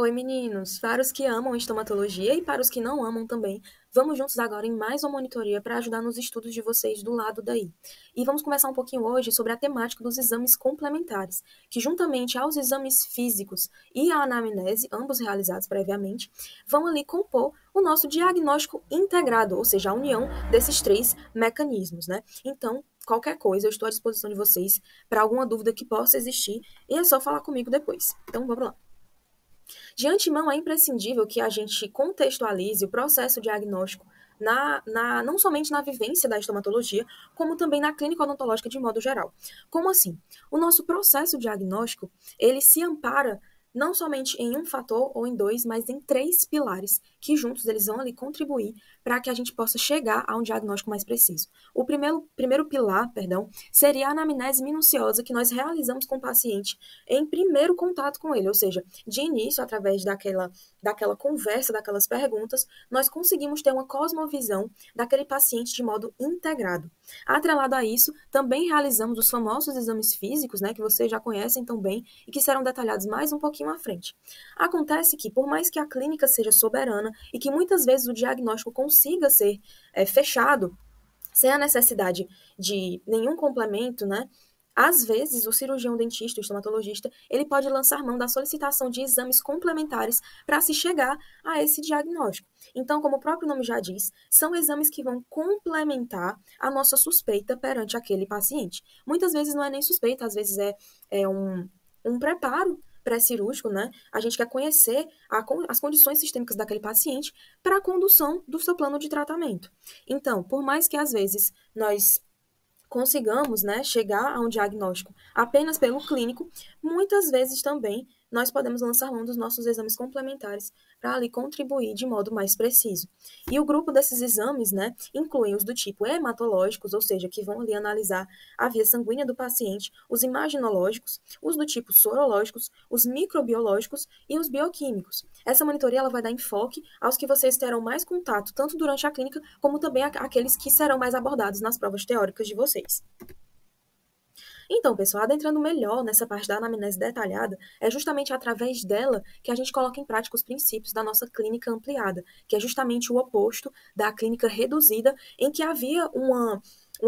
Oi, meninos! Para os que amam estomatologia e para os que não amam também, vamos juntos agora em mais uma monitoria para ajudar nos estudos de vocês do lado daí. E vamos começar um pouquinho hoje sobre a temática dos exames complementares, que juntamente aos exames físicos e à anamnese, ambos realizados previamente, vão ali compor o nosso diagnóstico integrado, ou seja, a união desses três mecanismos, né? Então, qualquer coisa, eu estou à disposição de vocês para alguma dúvida que possa existir e é só falar comigo depois. Então, vamos lá. De antemão, é imprescindível que a gente contextualize o processo diagnóstico não somente na vivência da estomatologia, como também na clínica odontológica de modo geral. Como assim? O nosso processo diagnóstico, ele se ampara não somente em um fator ou em dois, mas em três pilares, que juntos eles vão ali contribuir para que a gente possa chegar a um diagnóstico mais preciso. O primeiro pilar, seria a anamnese minuciosa que nós realizamos com o paciente em primeiro contato com ele, ou seja, de início, através daquela conversa, daquelas perguntas, nós conseguimos ter uma cosmovisão daquele paciente de modo integrado. Atrelado a isso, também realizamos os famosos exames físicos, né, que vocês já conhecem tão bem e que serão detalhados mais um pouquinho à frente. Acontece que, por mais que a clínica seja soberana e que muitas vezes o diagnóstico consiga ser fechado, sem a necessidade de nenhum complemento, né? Às vezes, o cirurgião dentista, o estomatologista, ele pode lançar mão da solicitação de exames complementares para se chegar a esse diagnóstico. Então, como o próprio nome já diz, são exames que vão complementar a nossa suspeita perante aquele paciente. Muitas vezes não é nem suspeita, às vezes é um preparo pré-cirúrgico, né? A gente quer conhecer as condições sistêmicas daquele paciente para a condução do seu plano de tratamento. Então, por mais que às vezes nós consigamos, né, chegar a um diagnóstico apenas pelo clínico, muitas vezes também nós podemos lançar mão dos nossos exames complementares para ali contribuir de modo mais preciso. E o grupo desses exames, né, incluem os do tipo hematológicos, ou seja, que vão ali analisar a via sanguínea do paciente, os imaginológicos, os do tipo sorológicos, os microbiológicos e os bioquímicos. Essa monitoria ela vai dar enfoque aos que vocês terão mais contato, tanto durante a clínica, como também aqueles que serão mais abordados nas provas teóricas de vocês. Então, pessoal, adentrando melhor nessa parte da anamnese detalhada, é justamente através dela que a gente coloca em prática os princípios da nossa clínica ampliada, que é justamente o oposto da clínica reduzida, em que havia uma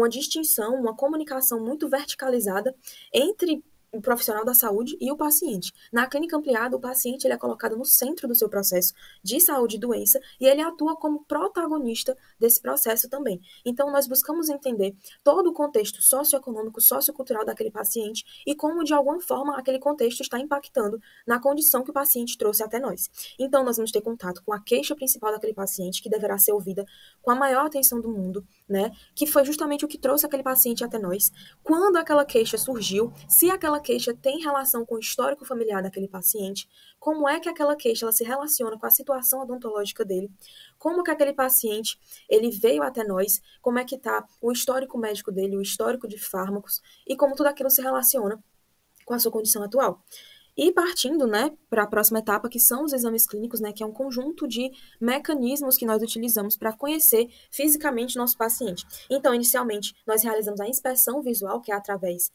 distinção, uma comunicação muito verticalizada entre o profissional da saúde e o paciente. Na clínica ampliada, o paciente ele é colocado no centro do seu processo de saúde e doença e ele atua como protagonista desse processo também. Então, nós buscamos entender todo o contexto socioeconômico, sociocultural daquele paciente e como, de alguma forma, aquele contexto está impactando na condição que o paciente trouxe até nós. Então, nós vamos ter contato com a queixa principal daquele paciente, que deverá ser ouvida com a maior atenção do mundo, né? Que foi justamente o que trouxe aquele paciente até nós. Quando aquela queixa surgiu, se aquela queixa tem relação com o histórico familiar daquele paciente, como é que aquela queixa ela se relaciona com a situação odontológica dele, como que aquele paciente ele veio até nós, como é que está o histórico médico dele, o histórico de fármacos e como tudo aquilo se relaciona com a sua condição atual. E partindo, né, para a próxima etapa, que são os exames clínicos, né, que é um conjunto de mecanismos que nós utilizamos para conhecer fisicamente nosso paciente. Então, inicialmente, nós realizamos a inspeção visual, que é através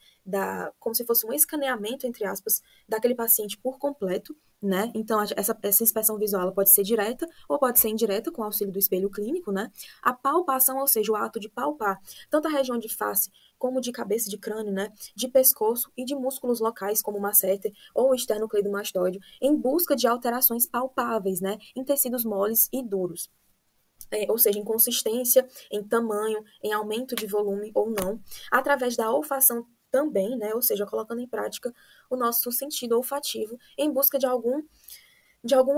como se fosse um escaneamento, entre aspas, daquele paciente por completo, né? Então, essa inspeção visual ela pode ser direta ou pode ser indireta, com o auxílio do espelho clínico, né? A palpação, ou seja, o ato de palpar tanto a região de face como de cabeça de crânio, né? De pescoço e de músculos locais, como o masseter ou o esternocleidomastoide, em busca de alterações palpáveis, né? Em tecidos moles e duros. Ou seja, em consistência, em tamanho, em aumento de volume ou não, através da olfação também, né? Ou seja, colocando em prática o nosso sentido olfativo em busca de algum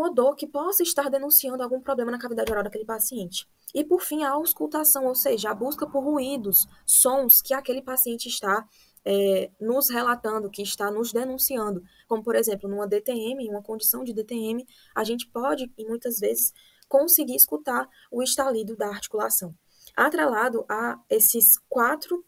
odor que possa estar denunciando algum problema na cavidade oral daquele paciente. E, por fim, a auscultação, ou seja, a busca por ruídos, sons que aquele paciente está nos relatando, que está nos denunciando. Como, por exemplo, numa DTM, em uma condição de DTM, a gente pode, e muitas vezes, conseguir escutar o estalido da articulação. Atrelado a esses quatro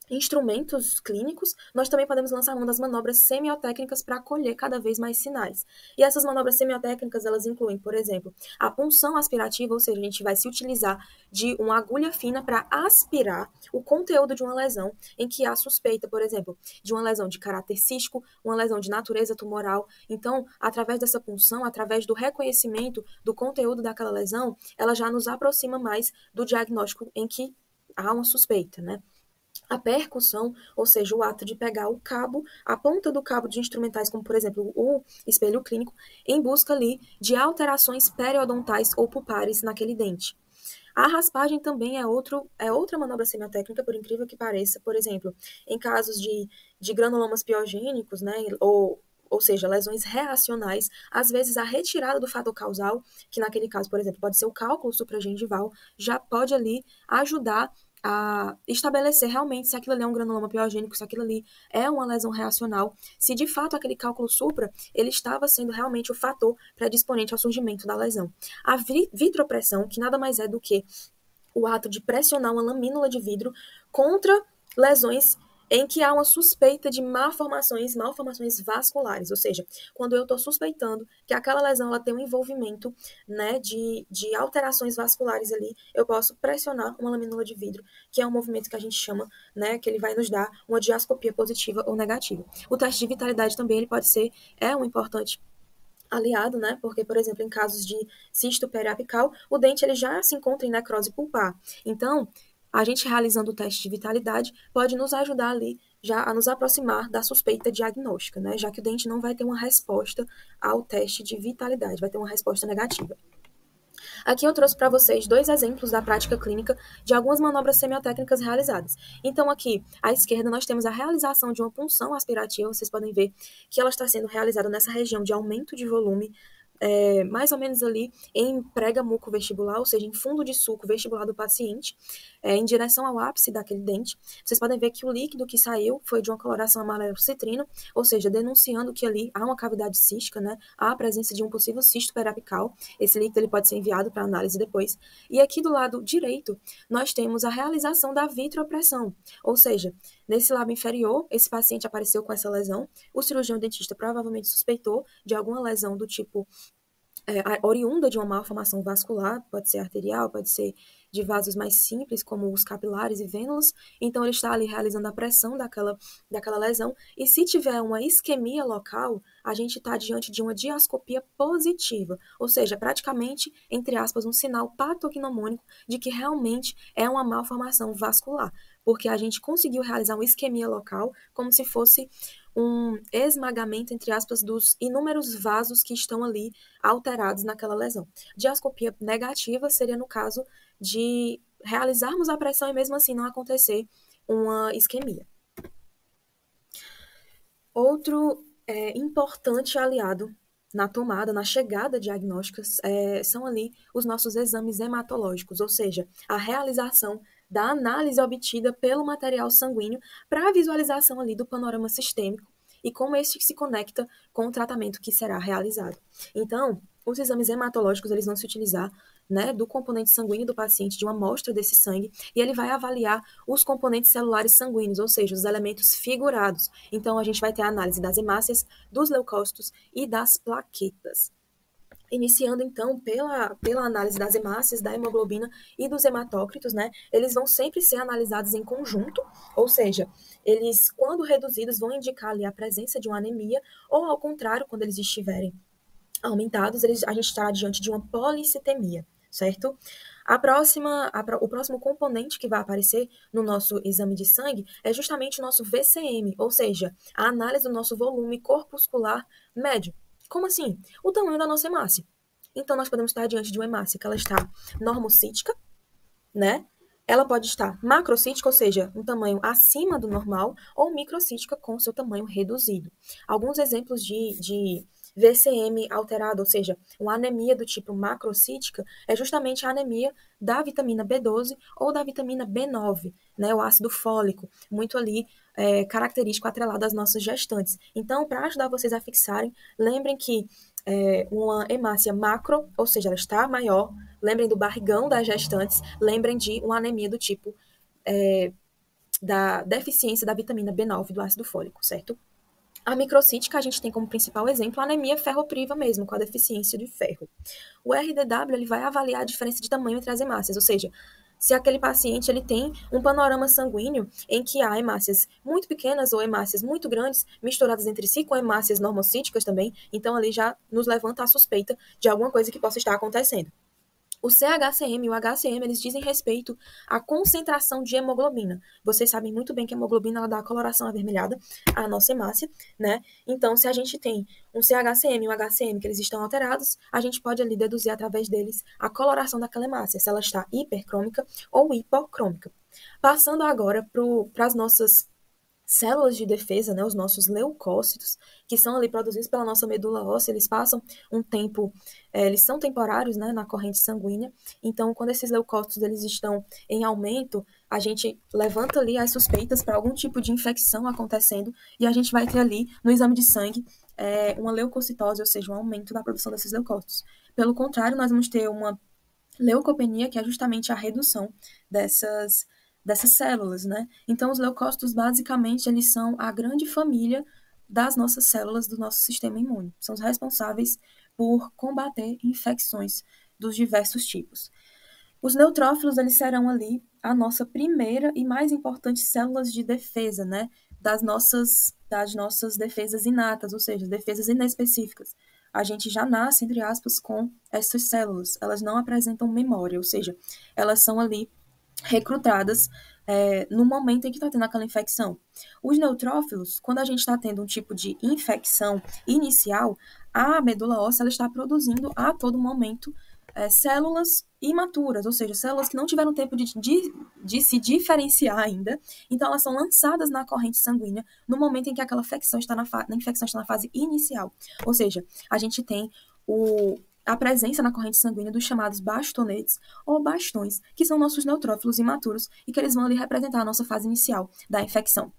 instrumentos clínicos, nós também podemos lançar mão das manobras semiotécnicas para colher cada vez mais sinais. E essas manobras semiotécnicas, elas incluem, por exemplo, a punção aspirativa, ou seja, a gente vai se utilizar de uma agulha fina para aspirar o conteúdo de uma lesão em que há suspeita, por exemplo, de uma lesão de caráter cístico, uma lesão de natureza tumoral. Então, através dessa punção, através do reconhecimento do conteúdo daquela lesão, ela já nos aproxima mais do diagnóstico em que há uma suspeita, né? A percussão, ou seja, o ato de pegar o cabo, a ponta do cabo de instrumentais, como por exemplo o espelho clínico, em busca ali de alterações periodontais ou pulpares naquele dente. A raspagem também é outra manobra semiotécnica, por incrível que pareça. Por exemplo, em casos de granulomas piogênicos, né, ou seja, lesões reacionais, às vezes a retirada do fator causal, que naquele caso, por exemplo, pode ser o cálculo supragengival, já pode ali ajudar a estabelecer realmente se aquilo ali é um granuloma piogênico, se aquilo ali é uma lesão reacional, se de fato aquele cálculo supra, ele estava sendo realmente o fator predisponente ao surgimento da lesão. A vitropressão, que nada mais é do que o ato de pressionar uma lamínula de vidro contra lesões em que há uma suspeita de malformações vasculares, ou seja, quando eu estou suspeitando que aquela lesão ela tem um envolvimento, né, de alterações vasculares ali, eu posso pressionar uma lamínula de vidro, que é um movimento que a gente chama, né, que ele vai nos dar uma diascopia positiva ou negativa. O teste de vitalidade também ele pode ser, um importante aliado, né? Porque, por exemplo, em casos de cisto periapical, o dente ele já se encontra em necrose pulpar. Então, a gente realizando o teste de vitalidade pode nos ajudar ali já a nos aproximar da suspeita diagnóstica, né? Já que o dente não vai ter uma resposta ao teste de vitalidade, vai ter uma resposta negativa. Aqui eu trouxe para vocês dois exemplos da prática clínica de algumas manobras semiotécnicas realizadas. Então, aqui à esquerda, nós temos a realização de uma punção aspirativa. Vocês podem ver que ela está sendo realizada nessa região de aumento de volume, mais ou menos ali em prega muco-vestibular, ou seja, em fundo de sulco vestibular do paciente, em direção ao ápice daquele dente. Vocês podem ver que o líquido que saiu foi de uma coloração amarelo-citrino, ou seja, denunciando que ali há uma cavidade cística, né? Há a presença de um possível cisto periapical. Esse líquido ele pode ser enviado para análise depois. E aqui do lado direito, nós temos a realização da vitropressão, ou seja, nesse lábio inferior, esse paciente apareceu com essa lesão, o cirurgião dentista provavelmente suspeitou de alguma lesão do tipo oriunda de uma malformação vascular, pode ser arterial, pode ser de vasos mais simples, como os capilares e vênulas. Então, ele está ali realizando a pressão daquela lesão. E se tiver uma isquemia local, a gente está diante de uma diascopia positiva, ou seja, praticamente, entre aspas, um sinal patognomônico de que realmente é uma malformação vascular, porque a gente conseguiu realizar uma isquemia local, como se fosse um esmagamento, entre aspas, dos inúmeros vasos que estão ali alterados naquela lesão. Diascopia negativa seria no caso de realizarmos a pressão e mesmo assim não acontecer uma isquemia. Outro importante aliado na tomada, na chegada diagnósticas, são ali os nossos exames hematológicos, ou seja, a realização da análise obtida pelo material sanguíneo para a visualização ali do panorama sistêmico e como este se conecta com o tratamento que será realizado. Então, os exames hematológicos eles vão se utilizar, né, do componente sanguíneo do paciente, de uma amostra desse sangue, e ele vai avaliar os componentes celulares sanguíneos, ou seja, os elementos figurados. Então, a gente vai ter a análise das hemácias, dos leucócitos e das plaquetas. Iniciando, então, pela análise das hemácias, da hemoglobina e dos hematócritos, né? Eles vão sempre ser analisados em conjunto, ou seja, eles, quando reduzidos, vão indicar ali a presença de uma anemia, ou ao contrário, quando eles estiverem aumentados, a gente estará diante de uma policitemia, certo? O próximo componente que vai aparecer no nosso exame de sangue é justamente o nosso VCM, ou seja, a análise do nosso volume corpuscular médio. Como assim? O tamanho da nossa hemácia. Então, nós podemos estar diante de uma hemácia que ela está normocítica, né? Ela pode estar macrocítica, ou seja, um tamanho acima do normal, ou microcítica com seu tamanho reduzido. Alguns exemplos de VCM alterado, ou seja, uma anemia do tipo macrocítica, é justamente a anemia da vitamina B12 ou da vitamina B9, né, o ácido fólico, muito ali característico atrelado às nossas gestantes. Então, para ajudar vocês a fixarem, lembrem que uma hemácia macro, ou seja, ela está maior, lembrem do barrigão das gestantes, lembrem de uma anemia do tipo da deficiência da vitamina B9 do ácido fólico, certo? A microcítica, a gente tem como principal exemplo a anemia ferropriva mesmo, com a deficiência de ferro. O RDW ele vai avaliar a diferença de tamanho entre as hemácias, ou seja, se aquele paciente ele tem um panorama sanguíneo em que há hemácias muito pequenas ou hemácias muito grandes, misturadas entre si com hemácias normocíticas também, então ali já nos levanta a suspeita de alguma coisa que possa estar acontecendo. O CHCM e o HCM, eles dizem respeito à concentração de hemoglobina. Vocês sabem muito bem que a hemoglobina ela dá a coloração avermelhada à nossa hemácia, né? Então, se a gente tem um CHCM e um HCM que eles estão alterados, a gente pode ali deduzir através deles a coloração daquela hemácia, se ela está hipercrômica ou hipocrômica. Passando agora para as nossas células de defesa, né, os nossos leucócitos, que são ali produzidos pela nossa medula óssea, eles passam um tempo, eles são temporários, né, na corrente sanguínea. Então, quando esses leucócitos eles estão em aumento, a gente levanta ali as suspeitas para algum tipo de infecção acontecendo e a gente vai ter ali no exame de sangue uma leucocitose, ou seja, um aumento da produção desses leucócitos. Pelo contrário, nós vamos ter uma leucopenia, que é justamente a redução dessas células, né? Então, os leucócitos, basicamente, eles são a grande família das nossas células do nosso sistema imune. São os responsáveis por combater infecções dos diversos tipos. Os neutrófilos, eles serão ali a nossa primeira e mais importante células de defesa, né? Das nossas defesas inatas, ou seja, defesas inespecíficas. A gente já nasce, entre aspas, com essas células. Elas não apresentam memória, ou seja, elas são ali recrutadas no momento em que está tendo aquela infecção. Os neutrófilos, quando a gente está tendo um tipo de infecção inicial, a medula óssea ela está produzindo a todo momento células imaturas, ou seja, células que não tiveram tempo de se diferenciar ainda, então elas são lançadas na corrente sanguínea no momento em que aquela infecção está na fase inicial. Ou seja, a gente tem a presença na corrente sanguínea dos chamados bastonetes ou bastões, que são nossos neutrófilos imaturos e que eles vão ali representar a nossa fase inicial da infecção.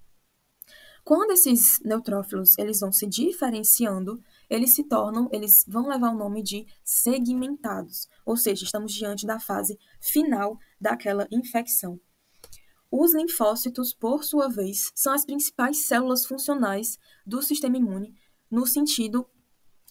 Quando esses neutrófilos eles vão se diferenciando, eles vão levar o nome de segmentados, ou seja, estamos diante da fase final daquela infecção. Os linfócitos, por sua vez, são as principais células funcionais do sistema imune, no sentido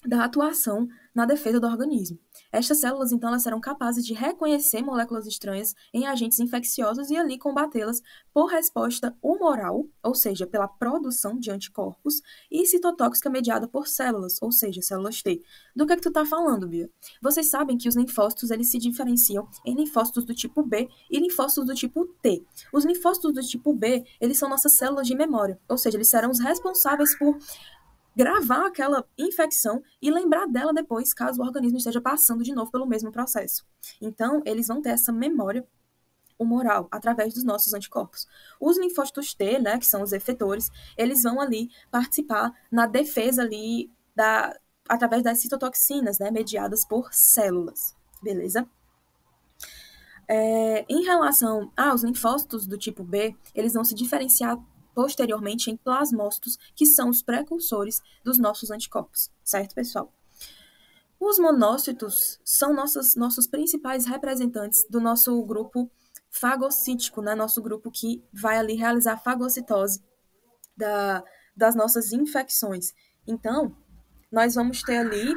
da atuação na defesa do organismo. Estas células, então, elas serão capazes de reconhecer moléculas estranhas em agentes infecciosos e ali combatê-las por resposta humoral, ou seja, pela produção de anticorpos, e citotóxica mediada por células, ou seja, células T. Do que tu tá falando, Bia? Vocês sabem que os linfócitos, eles se diferenciam em linfócitos do tipo B e linfócitos do tipo T. Os linfócitos do tipo B, eles são nossas células de memória, ou seja, eles serão os responsáveis por gravar aquela infecção e lembrar dela depois, caso o organismo esteja passando de novo pelo mesmo processo. Então, eles vão ter essa memória humoral através dos nossos anticorpos. Os linfócitos T, né, que são os efetores, eles vão ali participar na defesa ali através das citotoxinas, né, mediadas por células. Beleza? Em relação aos linfócitos do tipo B, eles vão se diferenciar posteriormente em plasmócitos, que são os precursores dos nossos anticorpos, certo, pessoal? Os monócitos são nossos principais representantes do nosso grupo fagocítico, né? Nosso grupo que vai ali realizar a fagocitose das nossas infecções. Então, nós vamos ter ali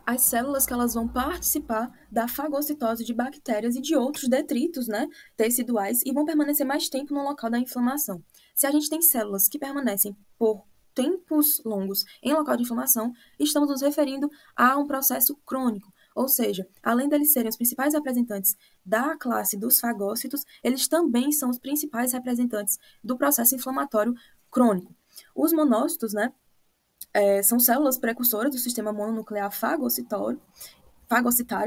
as células que elas vão participar da fagocitose de bactérias e de outros detritos, né, teciduais, e vão permanecer mais tempo no local da inflamação. Se a gente tem células que permanecem por tempos longos em local de inflamação, estamos nos referindo a um processo crônico, ou seja, além deles serem os principais representantes da classe dos fagócitos, eles também são os principais representantes do processo inflamatório crônico. Os monócitos, né, são células precursoras do sistema mononuclear fagocitário,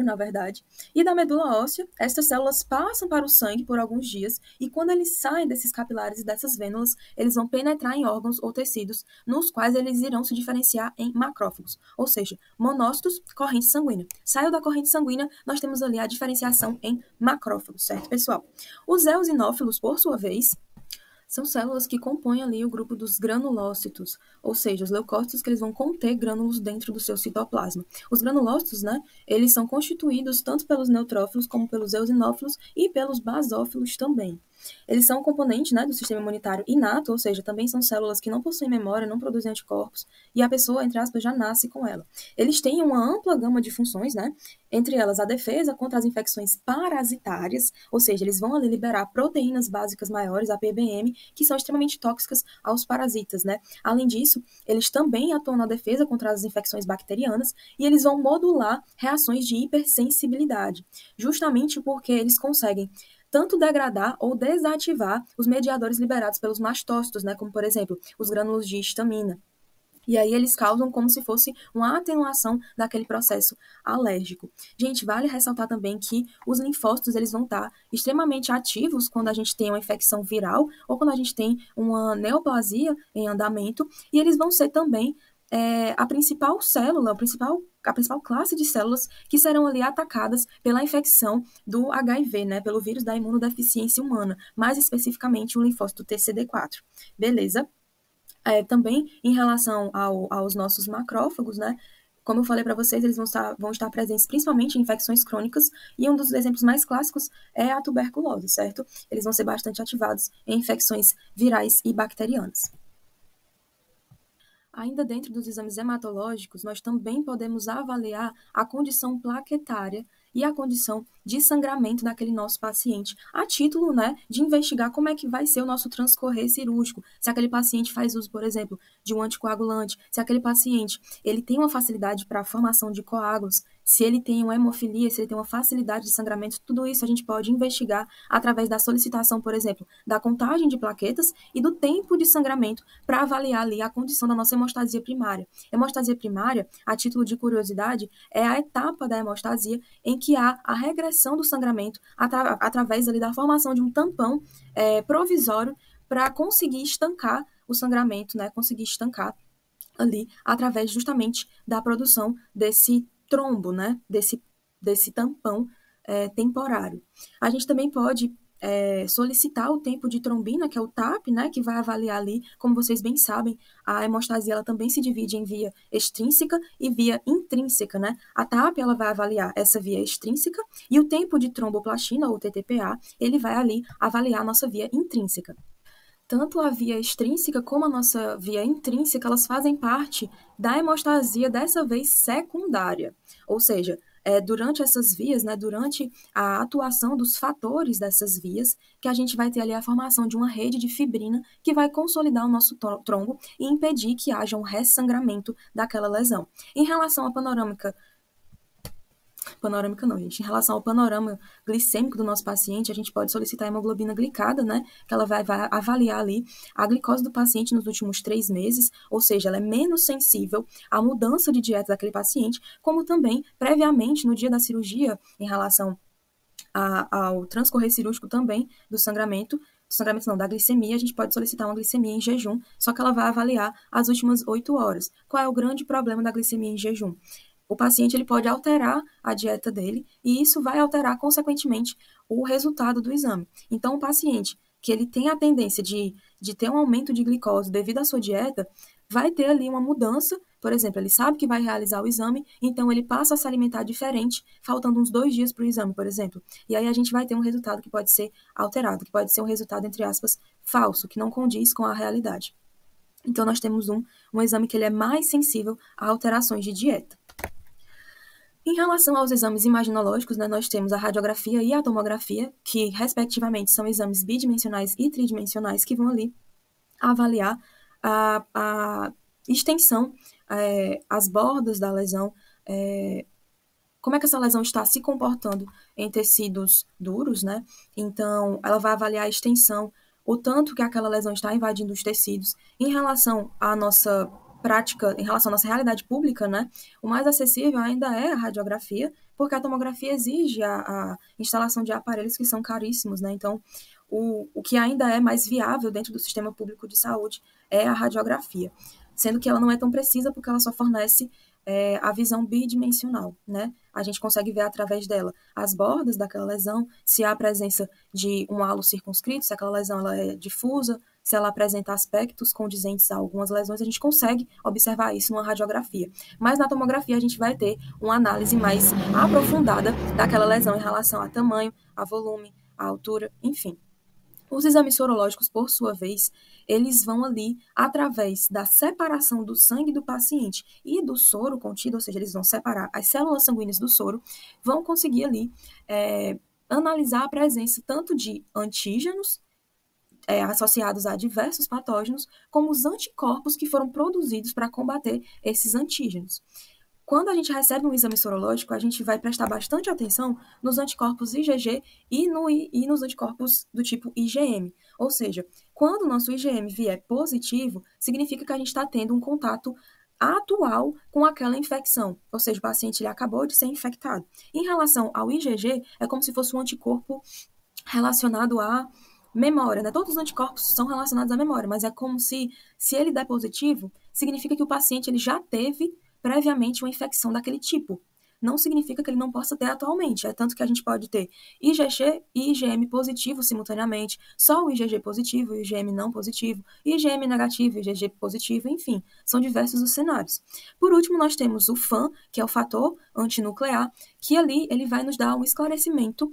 na verdade, e da medula óssea. Estas células passam para o sangue por alguns dias e quando eles saem desses capilares e dessas vênulas, eles vão penetrar em órgãos ou tecidos, nos quais eles irão se diferenciar em macrófagos, ou seja, monócitos, corrente sanguínea. Saiu da corrente sanguínea, nós temos ali a diferenciação em macrófagos, certo, pessoal? Os eosinófilos, por sua vez, são células que compõem ali o grupo dos granulócitos, ou seja, os leucócitos que eles vão conter grânulos dentro do seu citoplasma. Os granulócitos, né, eles são constituídos tanto pelos neutrófilos como pelos eosinófilos e pelos basófilos também. Eles são um componente, né, do sistema imunitário inato, ou seja, também são células que não possuem memória, não produzem anticorpos, e a pessoa, entre aspas, já nasce com ela. Eles têm uma ampla gama de funções, né, entre elas a defesa contra as infecções parasitárias, ou seja, eles vão ali liberar proteínas básicas maiores, a PBM, que são extremamente tóxicas aos parasitas, né. Além disso, eles também atuam na defesa contra as infecções bacterianas e eles vão modular reações de hipersensibilidade, justamente porque eles conseguem tanto degradar ou desativar os mediadores liberados pelos mastócitos, né, como, por exemplo, os grânulos de histamina. E aí eles causam como se fosse uma atenuação daquele processo alérgico. Gente, vale ressaltar também que os linfócitos eles vão estar extremamente ativos quando a gente tem uma infecção viral ou quando a gente tem uma neoplasia em andamento, e eles vão ser também a principal célula, a principal classe de células que serão ali atacadas pela infecção do HIV, né, pelo vírus da imunodeficiência humana, mais especificamente o linfócito TCD4. Beleza? Também em relação aos nossos macrófagos, né? Como eu falei para vocês, eles vão estar presentes principalmente em infecções crônicas, e um dos exemplos mais clássicos é a tuberculose, certo? Eles vão ser bastante ativados em infecções virais e bacterianas. Ainda dentro dos exames hematológicos, nós também podemos avaliar a condição plaquetária e a condição de sangramento daquele nosso paciente, a título, né, de investigar como é que vai ser o nosso transcorrer cirúrgico, se aquele paciente faz uso, por exemplo, de um anticoagulante, se aquele paciente ele tem uma facilidade para a formação de coágulos, se ele tem uma hemofilia, se ele tem uma facilidade de sangramento, tudo isso a gente pode investigar através da solicitação, por exemplo, da contagem de plaquetas e do tempo de sangramento para avaliar ali a condição da nossa hemostasia primária. Hemostasia primária, a título de curiosidade, é a etapa da hemostasia em que há a regressão do sangramento através ali da formação de um tampão provisório para conseguir estancar o sangramento, né? Conseguir estancar ali através justamente da produção desse trombo, né? Desse tampão temporário. A gente também pode solicitar o tempo de trombina, que é o TAP, né, que vai avaliar ali, como vocês bem sabem, a hemostasia ela também se divide em via extrínseca e via intrínseca, né? A TAP ela vai avaliar essa via extrínseca e o tempo de tromboplastina, ou TTPA, ele vai ali avaliar a nossa via intrínseca. Tanto a via extrínseca como a nossa via intrínseca, elas fazem parte da hemostasia, dessa vez secundária. Ou seja, durante essas vias, né, durante a atuação dos fatores dessas vias, que a gente vai ter ali a formação de uma rede de fibrina que vai consolidar o nosso trombo e impedir que haja um ressangramento daquela lesão. Em relação à panorâmica não, gente. Em relação ao panorama glicêmico do nosso paciente, a gente pode solicitar a hemoglobina glicada, né? Que ela vai avaliar ali a glicose do paciente nos últimos 3 meses, ou seja, ela é menos sensível à mudança de dieta daquele paciente, como também, previamente, no dia da cirurgia, em relação ao transcorrer cirúrgico também do sangramento não, da glicemia, a gente pode solicitar uma glicemia em jejum, só que ela vai avaliar as últimas 8 horas. Qual é o grande problema da glicemia em jejum? O paciente ele pode alterar a dieta dele e isso vai alterar, consequentemente, o resultado do exame. Então, o paciente que ele tem a tendência de ter um aumento de glicose devido à sua dieta, vai ter ali uma mudança. Por exemplo, ele sabe que vai realizar o exame, então ele passa a se alimentar diferente, faltando uns 2 dias para o exame, por exemplo. E aí a gente vai ter um resultado que pode ser alterado, que pode ser um resultado, entre aspas, falso, que não condiz com a realidade. Então, nós temos um exame que ele é mais sensível a alterações de dieta. Em relação aos exames imaginológicos, né, nós temos a radiografia e a tomografia, que, respectivamente, são exames bidimensionais e tridimensionais que vão ali avaliar a extensão, as bordas da lesão, como é que essa lesão está se comportando em tecidos duros, né? Então, ela vai avaliar a extensão, o tanto que aquela lesão está invadindo os tecidos. Em relação à nossa prática, em relação à nossa realidade pública, né, o mais acessível ainda é a radiografia, porque a tomografia exige a instalação de aparelhos que são caríssimos, né? Então, o que ainda é mais viável dentro do sistema público de saúde é a radiografia, sendo que ela não é tão precisa porque ela só fornece a visão bidimensional, né? A gente consegue ver através dela as bordas daquela lesão, se há a presença de um halo circunscrito, se aquela lesão ela é difusa, se ela apresenta aspectos condizentes a algumas lesões, a gente consegue observar isso numa radiografia. Mas na tomografia a gente vai ter uma análise mais aprofundada daquela lesão em relação a tamanho, a volume, a altura, enfim. Os exames sorológicos, por sua vez, eles vão ali através da separação do sangue do paciente e do soro contido, ou seja, eles vão separar as células sanguíneas do soro, vão conseguir ali analisar a presença tanto de antígenos associados a diversos patógenos, como os anticorpos que foram produzidos para combater esses antígenos. Quando a gente recebe um exame sorológico, a gente vai prestar bastante atenção nos anticorpos IgG e nos anticorpos do tipo IgM. Ou seja, quando o nosso IgM vier positivo, significa que a gente está tendo um contato atual com aquela infecção. Ou seja, o paciente ele acabou de ser infectado. Em relação ao IgG, é como se fosse um anticorpo relacionado à memória, né? Todos os anticorpos são relacionados à memória, mas é como se ele der positivo, significa que o paciente ele já teve previamente uma infecção daquele tipo. Não significa que ele não possa ter atualmente. É tanto que a gente pode ter IgG e IgM positivo simultaneamente, só o IgG positivo, o IgM não positivo, IgM negativo, IgG positivo, enfim, são diversos os cenários. Por último, nós temos o FAN, que é o fator antinuclear, que ali ele vai nos dar um esclarecimento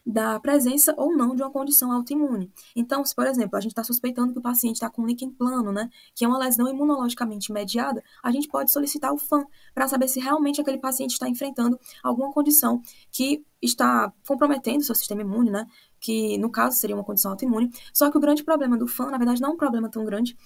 da presença ou não de uma condição autoimune. Então, se, por exemplo, a gente está suspeitando que o paciente está com líquen plano, né, que é uma lesão imunologicamente mediada, a gente pode solicitar o FAN para saber se realmente aquele paciente está enfrentando alguma condição que está comprometendo o seu sistema imune, né, que no caso seria uma condição autoimune. Só que o grande problema do FAN, na verdade, não é um problema tão grande,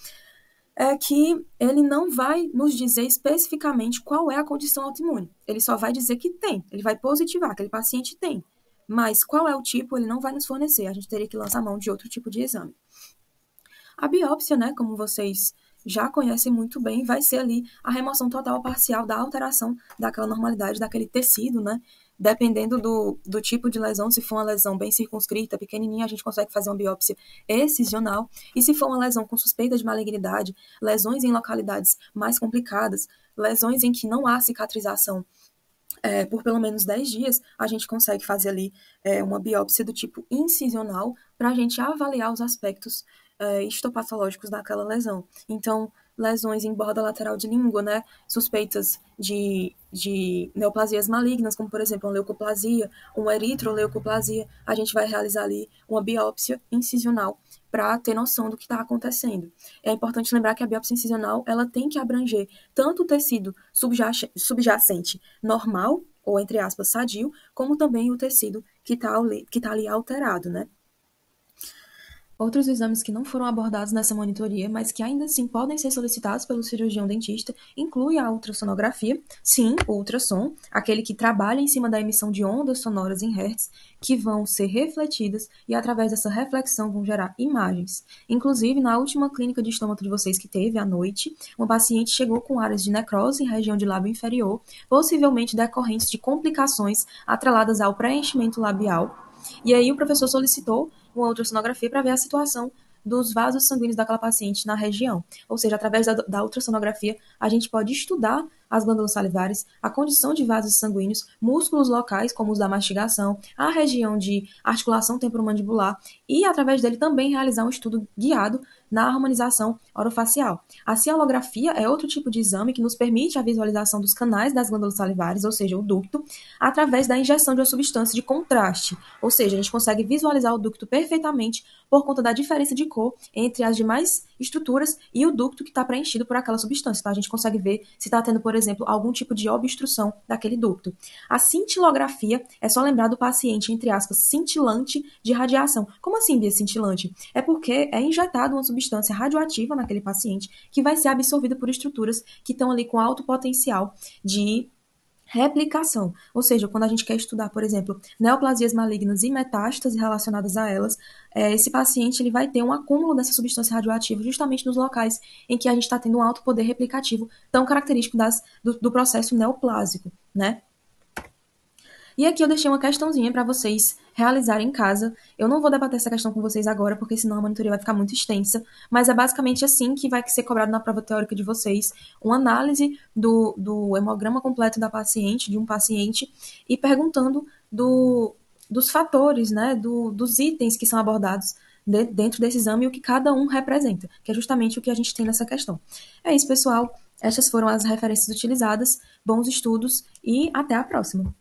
é que ele não vai nos dizer especificamente qual é a condição autoimune. Ele só vai dizer que tem, ele vai positivar, aquele paciente tem. Mas qual é o tipo, ele não vai nos fornecer. A gente teria que lançar mão de outro tipo de exame. A biópsia, né, como vocês já conhecem muito bem, vai ser ali a remoção total ou parcial da alteração daquela normalidade, daquele tecido, né? Dependendo do tipo de lesão, se for uma lesão bem circunscrita, pequenininha, a gente consegue fazer uma biópsia excisional. E se for uma lesão com suspeita de malignidade, lesões em localidades mais complicadas, lesões em que não há cicatrização por pelo menos 10 dias, a gente consegue fazer ali uma biópsia do tipo incisional para a gente avaliar os aspectos histopatológicos daquela lesão. Então, lesões em borda lateral de língua, né, suspeitas de neoplasias malignas, como, por exemplo, uma leucoplasia, uma eritroleucoplasia, a gente vai realizar ali uma biópsia incisional para ter noção do que está acontecendo. É importante lembrar que a biópsia incisional ela tem que abranger tanto o tecido subjacente normal, ou entre aspas, sadio, como também o tecido que está ali alterado, né? Outros exames que não foram abordados nessa monitoria, mas que ainda assim podem ser solicitados pelo cirurgião dentista, inclui a ultrassonografia, sim, o ultrassom, aquele que trabalha em cima da emissão de ondas sonoras em hertz, que vão ser refletidas e através dessa reflexão vão gerar imagens. Inclusive, na última clínica de estômago de vocês que teve à noite, uma paciente chegou com áreas de necrose em região de lábio inferior, possivelmente decorrentes de complicações atreladas ao preenchimento labial. E aí o professor solicitou uma ultrassonografia para ver a situação dos vasos sanguíneos daquela paciente na região. Ou seja, através da ultrassonografia, a gente pode estudar as glândulas salivares, a condição de vasos sanguíneos, músculos locais, como os da mastigação, a região de articulação temporomandibular e, através dele, também realizar um estudo guiado na harmonização orofacial. A cialografia é outro tipo de exame que nos permite a visualização dos canais das glândulas salivares, ou seja, o ducto, através da injeção de uma substância de contraste. Ou seja, a gente consegue visualizar o ducto perfeitamente por conta da diferença de cor entre as demais estruturas e o ducto que está preenchido por aquela substância. Então, a gente consegue ver se está tendo, por exemplo, algum tipo de obstrução daquele ducto. A cintilografia é só lembrar do paciente, entre aspas, cintilante de radiação. Como assim, Bia, cintilante? É porque é injetada uma substância radioativa naquele paciente que vai ser absorvida por estruturas que estão ali com alto potencial de replicação. Ou seja, quando a gente quer estudar, por exemplo, neoplasias malignas e metástases relacionadas a elas, esse paciente ele vai ter um acúmulo dessa substância radioativa justamente nos locais em que a gente está tendo um alto poder replicativo tão característico do processo neoplásico, né? E aqui eu deixei uma questãozinha para vocês realizarem em casa. Eu não vou debater essa questão com vocês agora, porque senão a monitoria vai ficar muito extensa, mas é basicamente assim que vai ser cobrado na prova teórica de vocês, uma análise do hemograma completo da paciente, de um paciente, e perguntando dos fatores, né, dos itens que são abordados dentro desse exame e o que cada um representa, que é justamente o que a gente tem nessa questão. É isso, pessoal. Estas foram as referências utilizadas. Bons estudos e até a próxima!